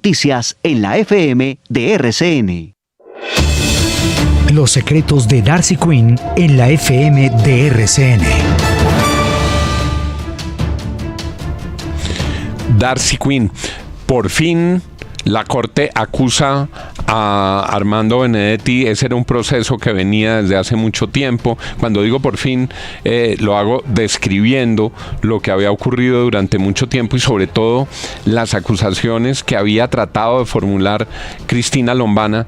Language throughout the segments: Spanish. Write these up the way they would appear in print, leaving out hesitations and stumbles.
noticias en la FM de RCN. Los secretos de Darcy Quinn en la FM de RCN. Darcy Quinn, por fin la Corte acusa a Armando Benedetti. Ese era un proceso que venía desde hace mucho tiempo. Cuando digo por fin, lo hago describiendo lo que había ocurrido durante mucho tiempo y sobre todo las acusaciones que había tratado de formular Cristina Lombana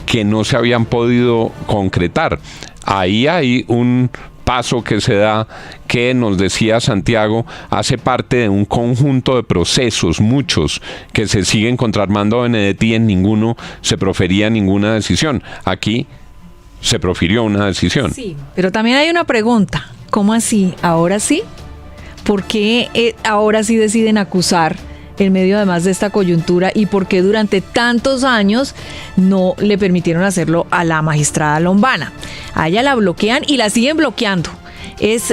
que no se habían podido concretar. Ahí hay un paso que se da que, nos decía Santiago, hace parte de un conjunto de procesos, muchos, que se siguen contra Armando Benedetti y en ninguno se profería ninguna decisión. Aquí se profirió una decisión. Sí, pero también hay una pregunta. ¿Cómo así? ¿Ahora sí? ¿Por qué ahora sí deciden acusar en medio además de esta coyuntura y por qué durante tantos años no le permitieron hacerlo a la magistrada Lombana? A ella la bloquean y la siguen bloqueando. Es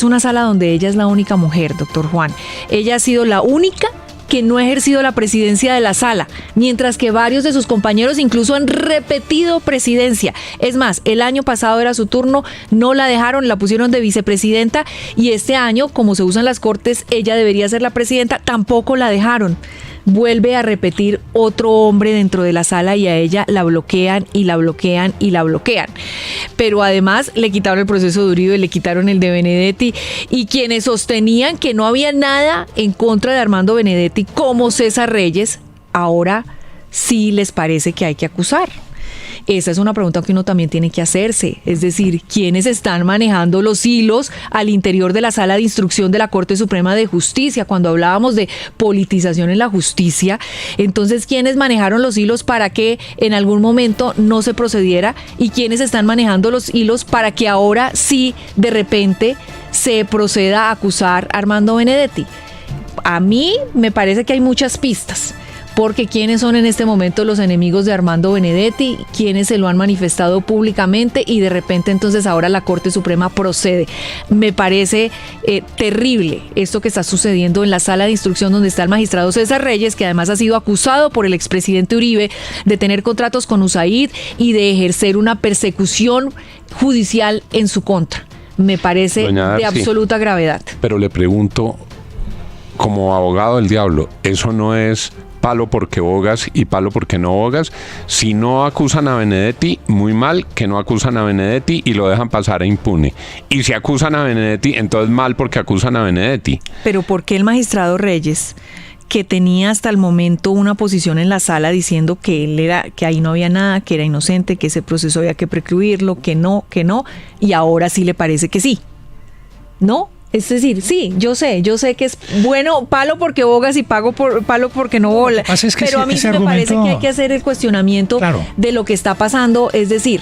una sala donde ella es la única mujer, doctor Juan. Ella ha sido la única que no ha ejercido la presidencia de la sala, mientras que varios de sus compañeros incluso han repetido presidencia. Es más, el año pasado era su turno, no la dejaron, la pusieron de vicepresidenta y este año, como se usan las cortes, ella debería ser la presidenta, tampoco la dejaron. Vuelve a repetir otro hombre dentro de la sala y a ella la bloquean y la bloquean y la bloquean. Pero además le quitaron el proceso de Uribe, le quitaron el de Benedetti y quienes sostenían que no había nada en contra de Armando Benedetti como César Reyes, ahora sí les parece que hay que acusar. Esa es una pregunta que uno también tiene que hacerse, es decir, ¿quiénes están manejando los hilos al interior de la sala de instrucción de la Corte Suprema de Justicia? Cuando hablábamos de politización en la justicia, entonces, ¿quiénes manejaron los hilos para que en algún momento no se procediera? ¿Y quiénes están manejando los hilos para que ahora sí, de repente, se proceda a acusar a Armando Benedetti? A mí me parece que hay muchas pistas. Porque ¿quiénes son en este momento los enemigos de Armando Benedetti? ¿Quiénes se lo han manifestado públicamente? Y de repente entonces ahora la Corte Suprema procede. Me parece terrible esto que está sucediendo en la sala de instrucción donde está el magistrado César Reyes, que además ha sido acusado por el expresidente Uribe de tener contratos con USAID y de ejercer una persecución judicial en su contra. Me parece de absoluta gravedad. Pero le pregunto, como abogado del diablo, ¿eso no es palo porque bogas y palo porque no bogas? Si no acusan a Benedetti, muy mal que no acusan a Benedetti y lo dejan pasar a impune. Y si acusan a Benedetti, entonces mal porque acusan a Benedetti. Pero ¿por qué el magistrado Reyes, que tenía hasta el momento una posición en la sala diciendo que ahí no había nada, que era inocente, que ese proceso había que precluirlo, que no, y ahora sí le parece que sí? ¿No? Es decir, sí, yo sé que es bueno palo porque bogas y palo porque no bola. Pero a mí sí me parece que hay que hacer el cuestionamiento de lo que está pasando. Es decir,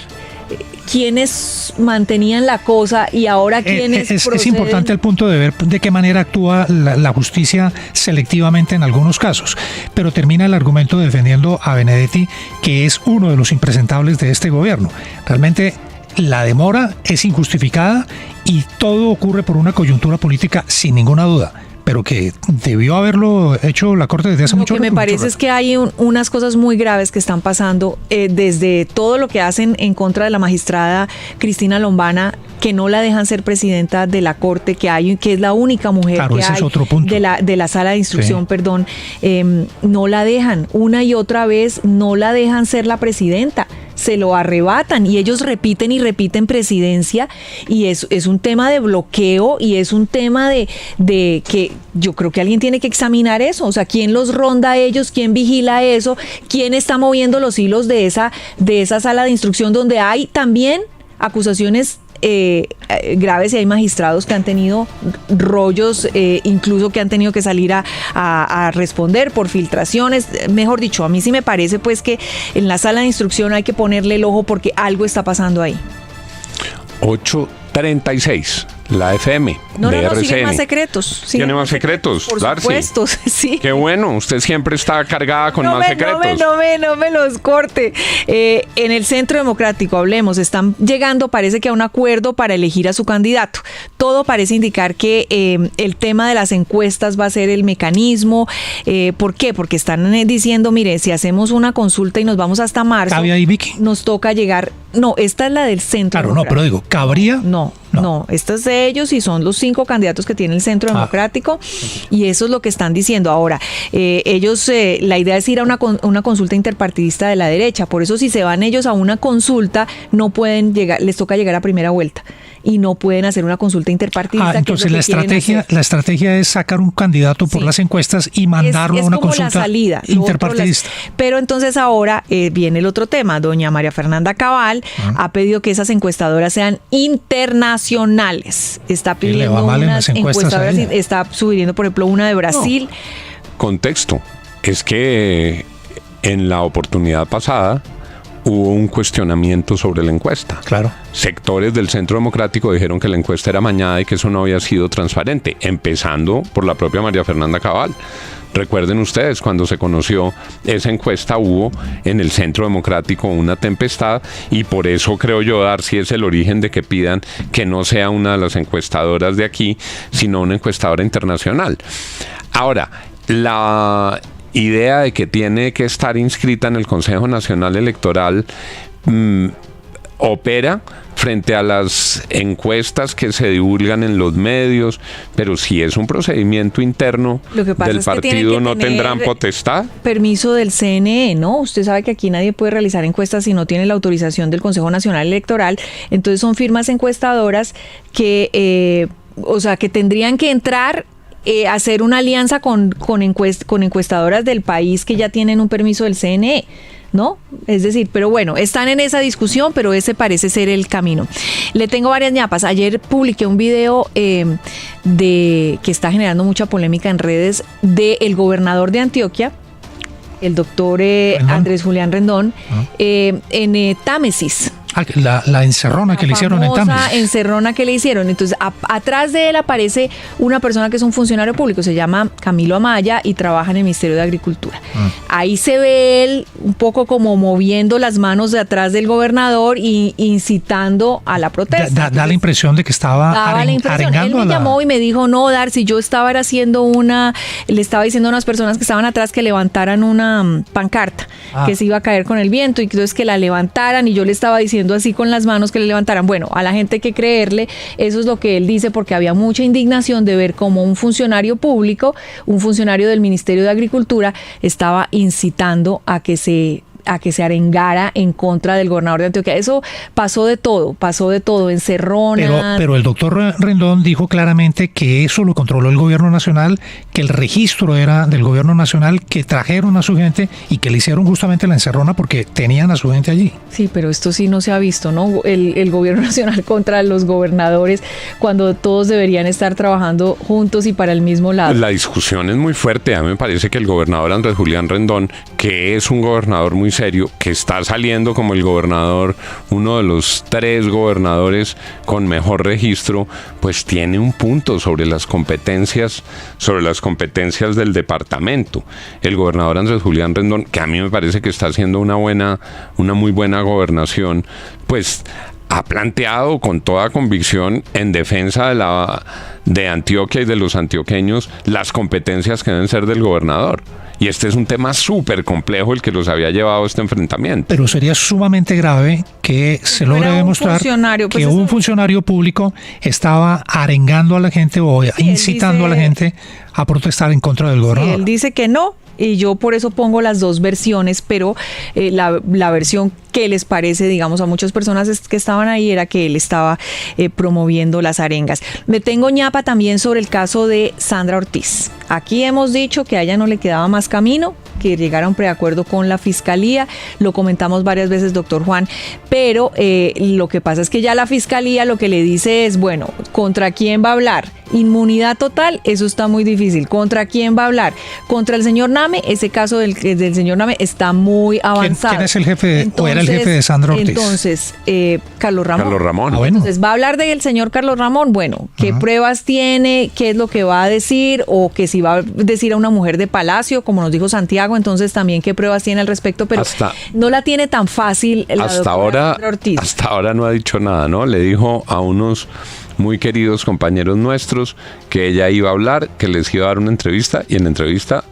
quiénes mantenían la cosa y ahora quiénes proceden. Es importante el punto de ver de qué manera actúa la justicia selectivamente en algunos casos. Pero termina el argumento defendiendo a Benedetti, que es uno de los impresentables de este gobierno. Realmente la demora es injustificada y todo ocurre por una coyuntura política sin ninguna duda, pero que debió haberlo hecho la Corte desde hace mucho tiempo. Lo que me parece es que hay unas cosas muy graves que están pasando desde todo lo que hacen en contra de la magistrada Cristina Lombana, que no la dejan ser presidenta de la Corte, que es la única mujer que hay de la sala de instrucción, no la dejan, una y otra vez no la dejan ser la presidenta. Se lo arrebatan y ellos repiten y repiten presidencia y es un tema de bloqueo y es un tema de que yo creo que alguien tiene que examinar eso, o sea, quién los ronda a ellos, quién vigila eso, quién está moviendo los hilos de esa sala de instrucción donde hay también acusaciones graves y hay magistrados que han tenido rollos, incluso que han tenido que salir a responder por filtraciones. Mejor dicho, a mí sí me parece pues que en la sala de instrucción hay que ponerle el ojo porque algo está pasando ahí. 8:36. la FM No, de RCN. siguen más secretos. ¿Tiene más secretos? Por Darcy. supuesto, sí. Qué bueno, usted siempre está cargada con más secretos. No me los corte. En el Centro Democrático, hablemos, están llegando, parece que a un acuerdo para elegir a su candidato. Todo parece indicar que el tema de las encuestas va a ser el mecanismo. ¿Por qué? Porque están diciendo, mire, si hacemos una consulta y nos vamos hasta marzo, ¿Cabe ahí, Vicky? nos toca llegar. No, esta es la del Centro Claro, Democrático. no, pero digo, ¿cabría? No, esta es de ellos y son los 5 candidatos que tiene el Centro Democrático y eso es lo que están diciendo. Ahora, ellos, la idea es ir a una consulta interpartidista de la derecha, por eso si se van ellos a una consulta no pueden llegar, les toca llegar a primera vuelta y no pueden hacer una consulta interpartidista. Entonces la estrategia es sacar un candidato por las encuestas y mandarlo a una como consulta la salida, interpartidista. Pero entonces ahora viene el otro tema. Doña María Fernanda Cabal ha pedido que esas encuestadoras sean internacionales. Está pidiendo unas encuestadoras, está sugiriendo, por ejemplo, una de Brasil. Contexto, es que en la oportunidad pasada hubo un cuestionamiento sobre la encuesta. Claro. Sectores del Centro Democrático dijeron que la encuesta era amañada y que eso no había sido transparente, empezando por la propia María Fernanda Cabal. Recuerden ustedes, cuando se conoció esa encuesta hubo en el Centro Democrático una tempestad y por eso creo yo, Darcy, es el origen de que pidan que no sea una de las encuestadoras de aquí, sino una encuestadora internacional. Ahora, la idea de que tiene que estar inscrita en el Consejo Nacional Electoral opera frente a las encuestas que se divulgan en los medios, pero si es un procedimiento interno del partido, ¿no tendrán potestad? Permiso del CNE, ¿no? Usted sabe que aquí nadie puede realizar encuestas si no tiene la autorización del Consejo Nacional Electoral, entonces son firmas encuestadoras que, que tendrían que entrar hacer una alianza con encuestadoras del país que ya tienen un permiso del CNE, ¿no? Es decir, pero bueno, están en esa discusión, pero ese parece ser el camino. Le tengo varias ñapas. Ayer publiqué un video que está generando mucha polémica en redes del gobernador de Antioquia, el doctor Andrés Julián Rendón, en Támesis. La encerrona que le hicieron en Támesis. La encerrona que le hicieron. Entonces, atrás de él aparece una persona que es un funcionario público, se llama Camilo Amaya y trabaja en el Ministerio de Agricultura. Ahí se ve él un poco como moviendo las manos de atrás del gobernador y incitando a la protesta. Da la impresión de que estaba arengando. Él me llamó y me dijo, no, Darcy, yo estaba haciendo le estaba diciendo a unas personas que estaban atrás que levantaran una pancarta que se iba a caer con el viento y entonces que la levantaran y yo le estaba diciendo así con las manos que le levantaran. Bueno, a la gente hay que creerle, eso es lo que él dice, porque había mucha indignación de ver cómo un funcionario público, un funcionario del Ministerio de Agricultura, estaba incitando a que se arengara en contra del gobernador de Antioquia. Eso pasó de todo, encerrona. Pero el doctor Rendón dijo claramente que eso lo controló el gobierno nacional, que el registro era del gobierno nacional, que trajeron a su gente y que le hicieron justamente la encerrona porque tenían a su gente allí. Sí, pero esto sí no se ha visto, ¿no? El gobierno nacional contra los gobernadores cuando todos deberían estar trabajando juntos y para el mismo lado. La discusión es muy fuerte. A mí me parece que el gobernador Andrés Julián Rendón, que es un gobernador muy serio, que está saliendo como el gobernador, uno de los 3 gobernadores con mejor registro, pues tiene un punto sobre las competencias del departamento. El gobernador Andrés Julián Rendón, que a mí me parece que está haciendo una muy buena gobernación, pues ha planteado con toda convicción en defensa de Antioquia y de los antioqueños las competencias que deben ser del gobernador. Y este es un tema súper complejo el que los había llevado a este enfrentamiento. Pero sería sumamente grave que se logre demostrar que un funcionario público estaba arengando a la gente o incitando a la gente a protestar en contra del gobernador. Sí, él dice que no. Y yo por eso pongo las 2 versiones, pero la versión que les parece, digamos, a muchas personas que estaban ahí era que él estaba promoviendo las arengas. Me tengo ñapa también sobre el caso de Sandra Ortiz. Aquí hemos dicho que a ella no le quedaba más camino que llegara a un preacuerdo con la Fiscalía. Lo comentamos varias veces, doctor Juan, pero lo que pasa es que ya la Fiscalía lo que le dice es, bueno, ¿contra quién va a hablar? Inmunidad total, eso está muy difícil. ¿Contra quién va a hablar? Contra el señor Name, ese caso del señor Name está muy avanzado. ¿Quién es el jefe, o era el jefe de Sandra Ortiz? Entonces, Carlos Ramón. Carlos Ramón. Ah, bueno. Entonces, ¿va a hablar del señor Carlos Ramón? Bueno, ¿qué pruebas tiene? ¿Qué es lo que va a decir? O que si va a decir a una mujer de Palacio, como nos dijo Santiago, entonces también qué pruebas tiene al respecto, pero no la tiene tan fácil la doctora Sandra Ortiz. Hasta ahora no ha dicho nada, ¿no? Le dijo a unos muy queridos compañeros nuestros que ella iba a hablar, que les iba a dar una entrevista, y en la entrevista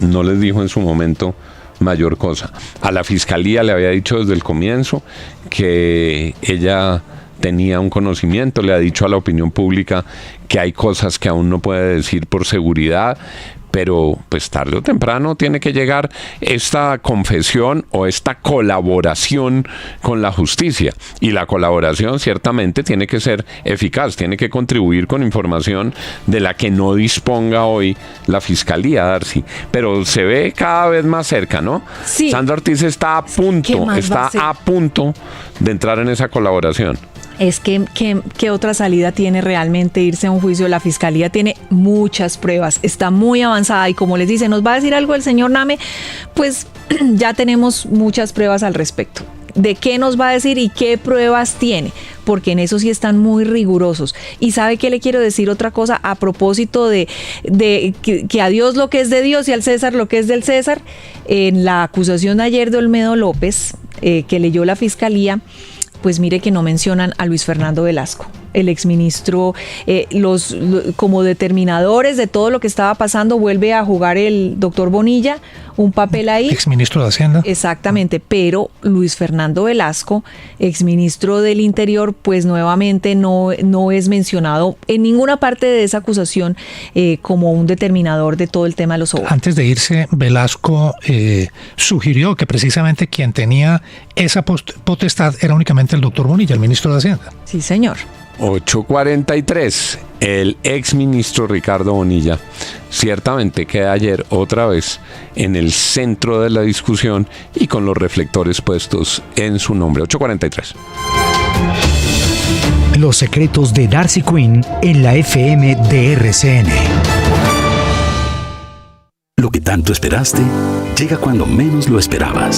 no les dijo en su momento mayor cosa. A la Fiscalía le había dicho desde el comienzo que ella tenía un conocimiento, le ha dicho a la opinión pública que hay cosas que aún no puede decir por seguridad, pero pues tarde o temprano tiene que llegar esta confesión o esta colaboración con la justicia, y la colaboración ciertamente tiene que ser eficaz, tiene que contribuir con información de la que no disponga hoy la Fiscalía, Darcy, pero se ve cada vez más cerca, ¿no? Sí. Sandra Ortiz está a punto de entrar en esa colaboración. Es que ¿qué otra salida tiene realmente irse a un juicio? La Fiscalía tiene muchas pruebas, está muy avanzada, y como les dice, ¿nos va a decir algo el señor Name? Pues ya tenemos muchas pruebas al respecto. ¿De qué nos va a decir y qué pruebas tiene? Porque en eso sí están muy rigurosos. Y ¿sabe qué le quiero decir otra cosa a propósito de que a Dios lo que es de Dios y al César lo que es del César? En la acusación de ayer de Olmedo López, que leyó la Fiscalía, pues mire que no mencionan a Luis Fernando Velasco, el exministro, como determinadores de todo lo que estaba pasando. Vuelve a jugar el doctor Bonilla un papel ahí. Exministro de Hacienda. Exactamente, pero Luis Fernando Velasco, exministro del Interior, pues nuevamente no es mencionado en ninguna parte de esa acusación como un determinador de todo el tema de los sobornos. Antes de irse, Velasco sugirió que precisamente quien tenía esa potestad era únicamente el doctor Bonilla, el ministro de Hacienda. Sí, señor. 8:43, el exministro Ricardo Bonilla ciertamente queda ayer otra vez en el centro de la discusión y con los reflectores puestos en su nombre. 8:43. Los secretos de Darcy Quinn en la FM de RCN. Lo que tanto esperaste llega cuando menos lo esperabas.